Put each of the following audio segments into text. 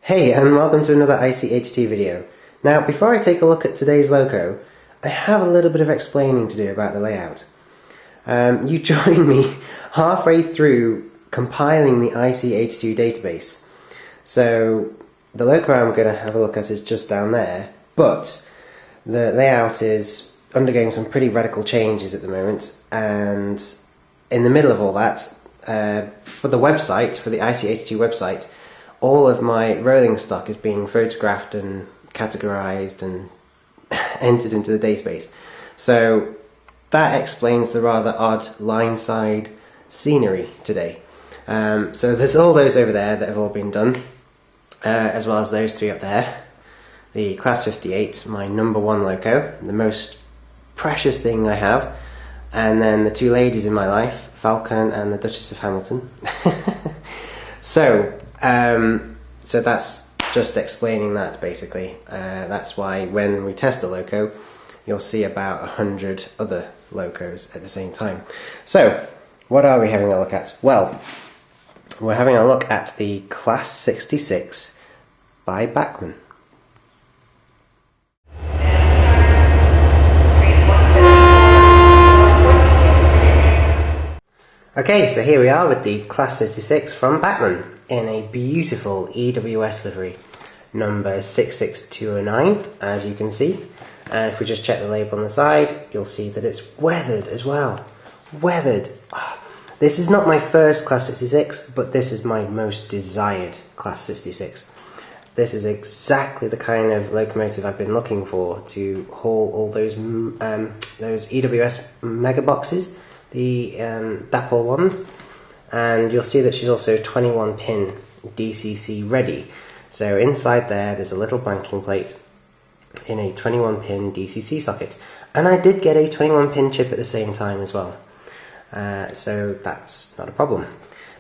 Hey, and welcome to another ICHT video. Now, before I take a look at today's loco, I have a little bit of explaining to do about the layout. You joined me halfway through compiling the ICH2 database. So, the loco I'm going to have a look at is just down there, but the layout is undergoing some pretty radical changes at the moment, and in the middle of all that, for the website, for the ICH2 website, all of my rolling stock is being photographed and categorized and entered into the database. So that explains the rather odd line side scenery today. So there's all those over there that have all been done, as well as those three up there. The Class 58, my number one loco, the most precious thing I have, and then the two ladies in my life, Falcon and the Duchess of Hamilton. So that's just explaining that, basically. That's why when we test the loco, you'll see about 100 other locos at the same time. So, what are we having a look at? Well, we're having a look at the Class 66 by Bachmann. Okay, so here we are with the Class 66 from Bachmann in a beautiful EWS livery, number 66209, as you can see. And if we just check the label on the side, you'll see that it's weathered as well. Weathered. This is not my first Class 66, but this is my most desired Class 66. This is exactly the kind of locomotive I've been looking for to haul all those EWS mega boxes, the DAPL ones, and you'll see that she's also 21 pin DCC ready. So inside there's a little banking plate in a 21 pin DCC socket, and I did get a 21 pin chip at the same time as well, so that's not a problem.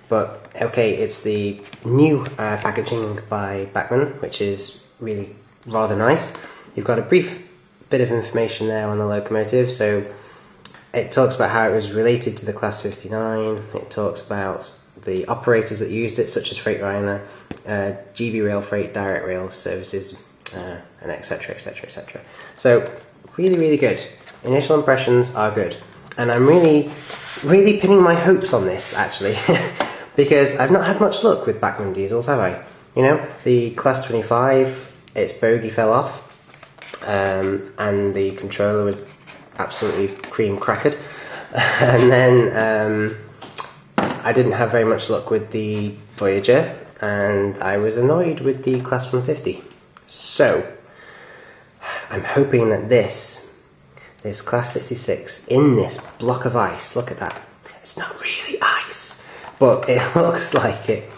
But okay, it's the new packaging by Bachmann, which is really rather nice. You've got a brief bit of information there on the locomotive, so it talks about how it was related to the Class 59, it talks about the operators that used it, such as Freightliner, GB Rail Freight, Direct Rail Services, and etc, etc, etc. So, really good. Initial impressions are good. And I'm really pinning my hopes on this, actually, because I've not had much luck with Bachmann diesels, have I? You know, the Class 25, its bogie fell off, and the controller was absolutely cream crackered, and then I didn't have very much luck with the Voyager, and I was annoyed with the Class 150. So I'm hoping that this Class 66 in this block of ice, look at that, it's not really ice, but it looks like it.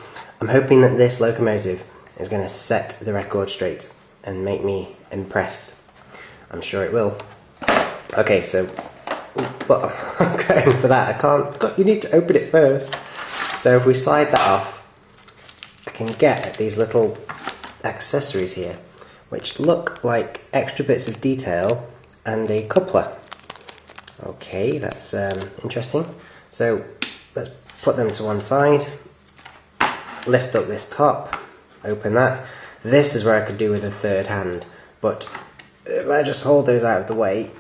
I'm hoping that this locomotive is going to set the record straight and make me impressed. I'm sure it will. Okay, so, but I'm going for that. I can't, you need to open it first. So if we slide that off, I can get at these little accessories here, which look like extra bits of detail and a coupler. Okay, that's interesting. So let's put them to one side, lift up this top, open that. This is where I could do with a third hand, but if I just hold those out of the way,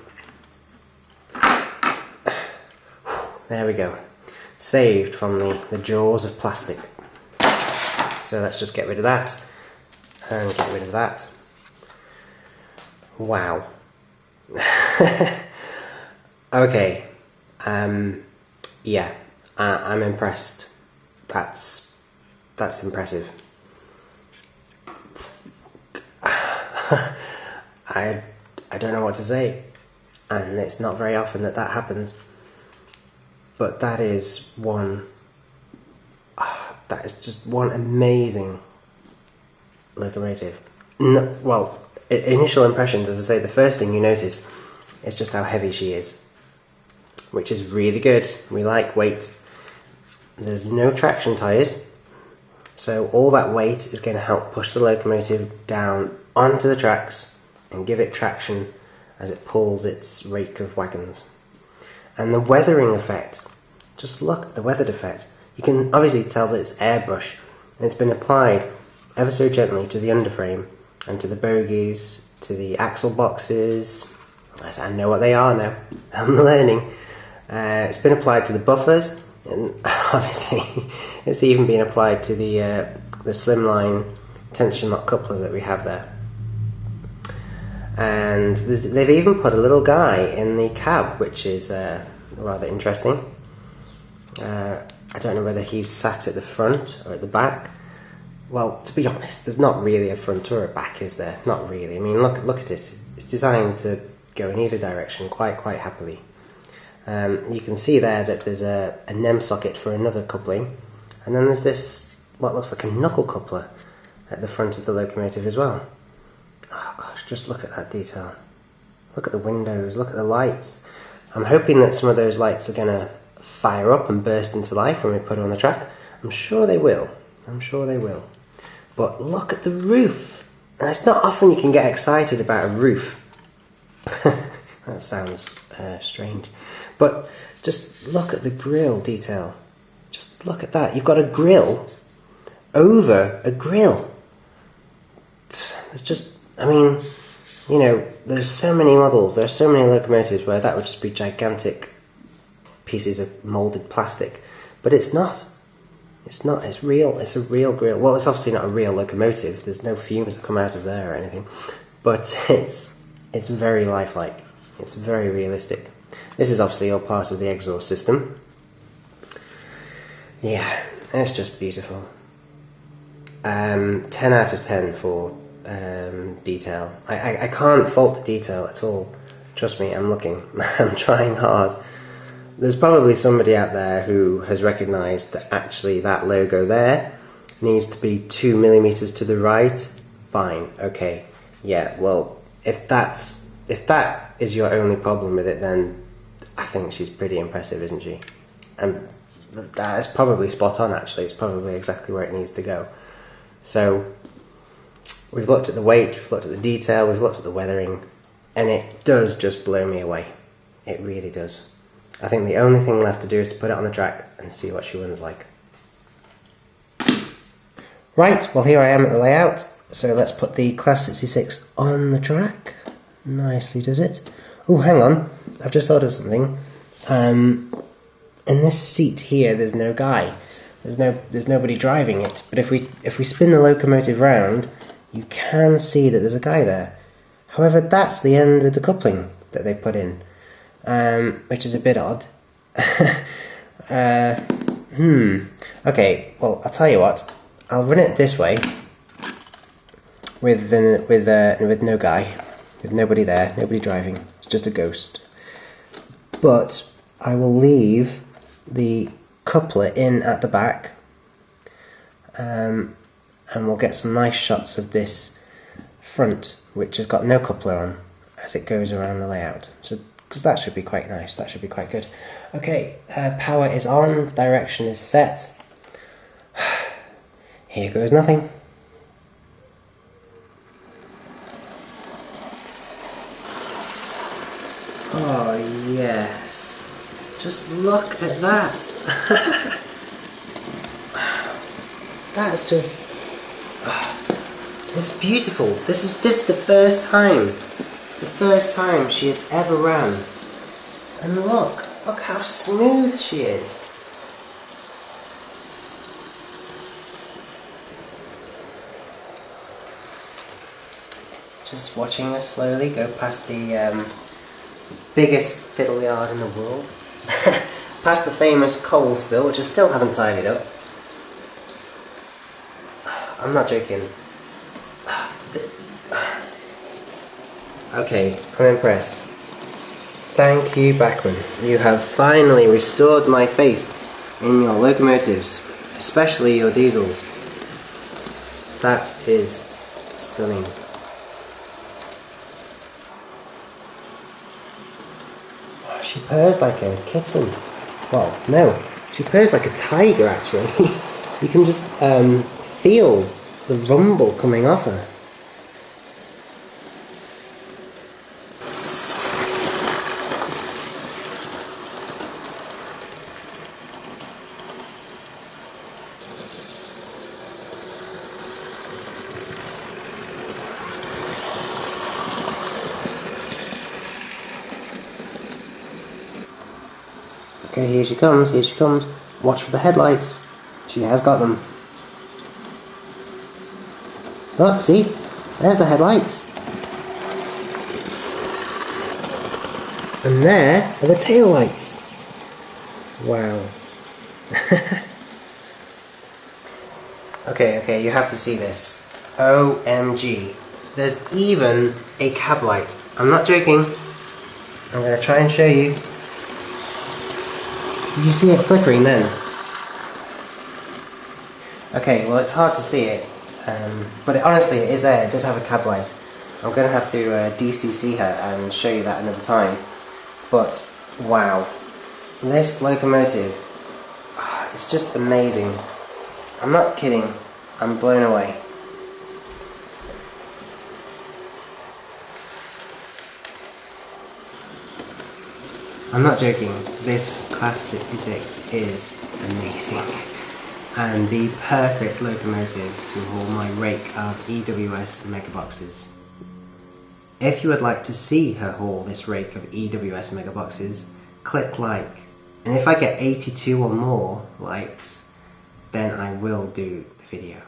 there we go. Saved from the jaws of plastic. So let's just get rid of that. And get rid of that. Wow. Okay. Yeah. I'm impressed. That's impressive. I don't know what to say. And it's not very often that happens. But that is just one amazing locomotive. No, well, initial impressions, as I say, the first thing you notice is just how heavy she is, which is really good. We like weight. There's no traction tyres, so all that weight is going to help push the locomotive down onto the tracks and give it traction as it pulls its rake of wagons. And the weathering effect, just look at the weathered effect. You can obviously tell that it's airbrush, and it's been applied ever so gently to the underframe and to the bogies, to the axle boxes. I know what they are now. I'm learning. It's been applied to the buffers, and obviously it's even been applied to the slimline tension lock coupler that we have there. And they've even put a little guy in the cab, which is rather interesting. I don't know whether he's sat at the front or at the back. Well, to be honest, there's not really a front or a back, is there? Not really. I mean, look at it. It's designed to go in either direction quite happily. You can see there that there's a NEM socket for another coupling, and then there's this, what looks like a knuckle coupler at the front of the locomotive as well. Oh gosh, just look at that detail. Look at the windows, look at the lights. I'm hoping that some of those lights are going to fire up and burst into life when we put it on the track. I'm sure they will. I'm sure they will. But look at the roof. And it's not often you can get excited about a roof. That sounds strange. But just look at the grille detail. Just look at that. You've got a grille over a grille. It's just, I mean, you know, there's so many models, there are so many locomotives where that would just be gigantic pieces of moulded plastic. But it's not. It's not. It's real. It's a real grille. Well, it's obviously not a real locomotive. There's no fumes that come out of there or anything. But it's very lifelike. It's very realistic. This is obviously all part of the exhaust system. Yeah, it's just beautiful. 10 out of 10 for detail. I can't fault the detail at all. Trust me, I'm looking. I'm trying hard. There's probably somebody out there who has recognised that actually that logo there needs to be 2mm to the right. Fine, okay. Yeah, well, if that is your only problem with it, then I think she's pretty impressive, isn't she? And that is probably spot on, actually. It's probably exactly where it needs to go. So we've looked at the weight, we've looked at the detail, we've looked at the weathering, and it does just blow me away. It really does. I think the only thing left to do is to put it on the track and see what she runs like. Right, well here I am at the layout. So let's put the Class 66 on the track. Nicely does it. Oh, hang on. I've just thought of something. In this seat here, there's no guy. There's nobody driving it. But if we spin the locomotive round, you can see that there's a guy there. However, that's the end with the coupling that they put in, which is a bit odd. Okay, well, I'll tell you what. I'll run it this way with no guy, with nobody there, nobody driving. It's just a ghost. But I will leave the coupler in at the back, and we'll get some nice shots of this front, which has got no coupler on, as it goes around the layout. So, because that should be quite nice, that should be quite good. Okay, power is on, direction is set. Here goes nothing. Oh yes, just look at that. That's just, it's beautiful. This is the first time she has ever ran. And look how smooth she is. Just watching her slowly go past the biggest fiddle yard in the world, past the famous coal spill, which I still haven't tidied up. I'm not joking. Okay, I'm impressed. Thank you, Bachmann. You have finally restored my faith in your locomotives, especially your diesels. That is stunning. She purrs like a kitten. Well, no, she purrs like a tiger, actually. You can just feel the rumble coming off her. Okay, here she comes, here she comes. Watch for the headlights. She has got them. Look, see? There's the headlights. And there are the tail lights. Wow. Okay, you have to see this. OMG. There's even a cab light. I'm not joking. I'm going to try and show you. Did you see it flickering then? Okay, well it's hard to see it. But honestly, it is there. It does have a cab light. I'm going to have to DCC her and show you that another time. But, wow. This locomotive, it's just amazing. I'm not kidding. I'm blown away. I'm not joking. This Class 66 is amazing. And the perfect locomotive to haul my rake of EWS megaboxes. If you would like to see her haul this rake of EWS megaboxes, click like. And if I get 82 or more likes, then I will do the video.